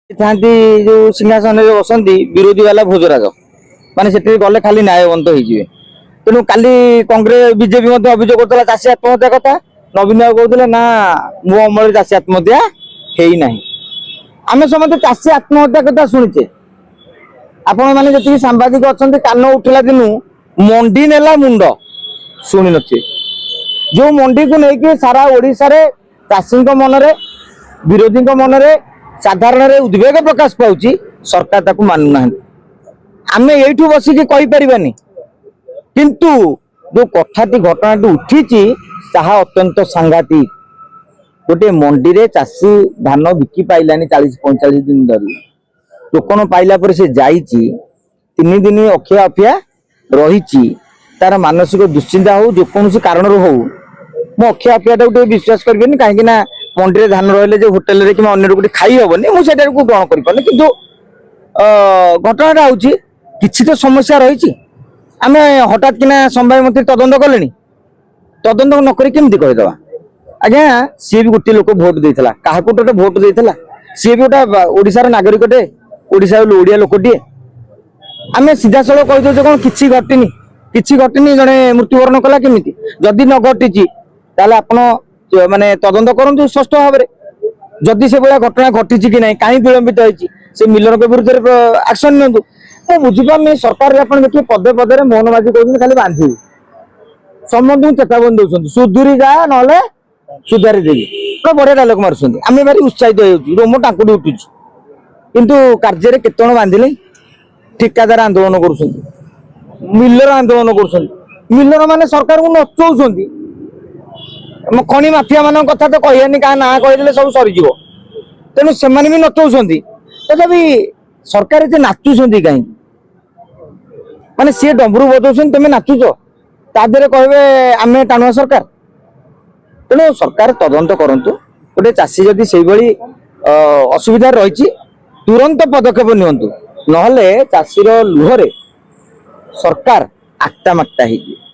थांती जो सिंहासन बसंती विरोधी वाला भोजराज माने से गले खाली न्यायबंत हो तेणु काली कांग्रेस बीजेपी अभियोग कर चाषी आत्महत्या कथा नवीन बाबू कहते ना मो अमल चाषी आत्महत्या है ना आम समस्त चाषी आत्महत्या कथा शुणुचे आपण मैंने जी सांबादिक अच्छा कान उठला दिन मंडी नेला मुंड शुणी नी जो मंडी को लेकिन सारा ओडिशा रे चाषी मनरे विरोधी मनरे साधारण उद्वेग प्रकाश पाउची सरकार ताकू मानु ना आमे एठू बसिकी कहि परिबानी किंतु जो कथाटी घटनाटी उठी ताहा अत्यंत सांघातिक गोटे मंडी रे चाषी धान बिकी पाइलानी 40-45 दिन धरी टोकन पाइला पर से जाइची 3 दिन अखिया अफिया रही तार मानसिक दुश्चिंता हो जो कौन कारण हो मो अखिया अफिया विश्वास करें कहीं मंडी में धान रही होटेल रे कि अन्य कोटी खाई हेनी मुझे ग्रहण कर कि घटना हूँ कि तो समस्या रही आम हठात किना संवाद मंत्री तदंत कले तदंत नक कहीदे आज्ञा सी भी गोटे लोक भोट देता क्या गोटे भोट देता सी भी गोटे ओडिशार नागरिकटे ओडिशा ओडिया लोकटे आम सीधा सड़क कहीदे कौन कि घटनी जड़े मृत्युवरण कला केमी जदि न घटी आप माने तदंत करूँ स्पष्ट भाव में जदि से भाया घटना घटी कि ना कहीं विलंबित होती मिलर के विरुद्ध एक्शन नि तो बुझीपारे सरकार देखिए पदे पदे मोहन माझी कहते खाली बांधि समस्त चेतावनी दौरान सुधुरी जा ना सुधारी देवी पूरा बढ़िया डायलग मार्च आम भारी उत्साहित हो रोम टाकुड़ी उठू किंतु कार्य केत बांधिले ठिकादार आंदोलन कर मिलर आंदोलन कर मिलर माने सरकार को नचौं खनि माफिया मान कथा तो कहनी क्या ना कहदे सब सरीज तेणु से भी नचौं तथापि सरकार ये नाचुंट कहीं माने सी डबरू बजाऊँ तुम नाचुच तादे कहे आम टाणुआ सरकार तेणु सरकार तदंत करूँ गोटे चाषी जदि से असुविधा रही तुरंत पदक्षेप नियंतु नहले चाषीर लुहरे सरकार आक्टा माक्टा हो।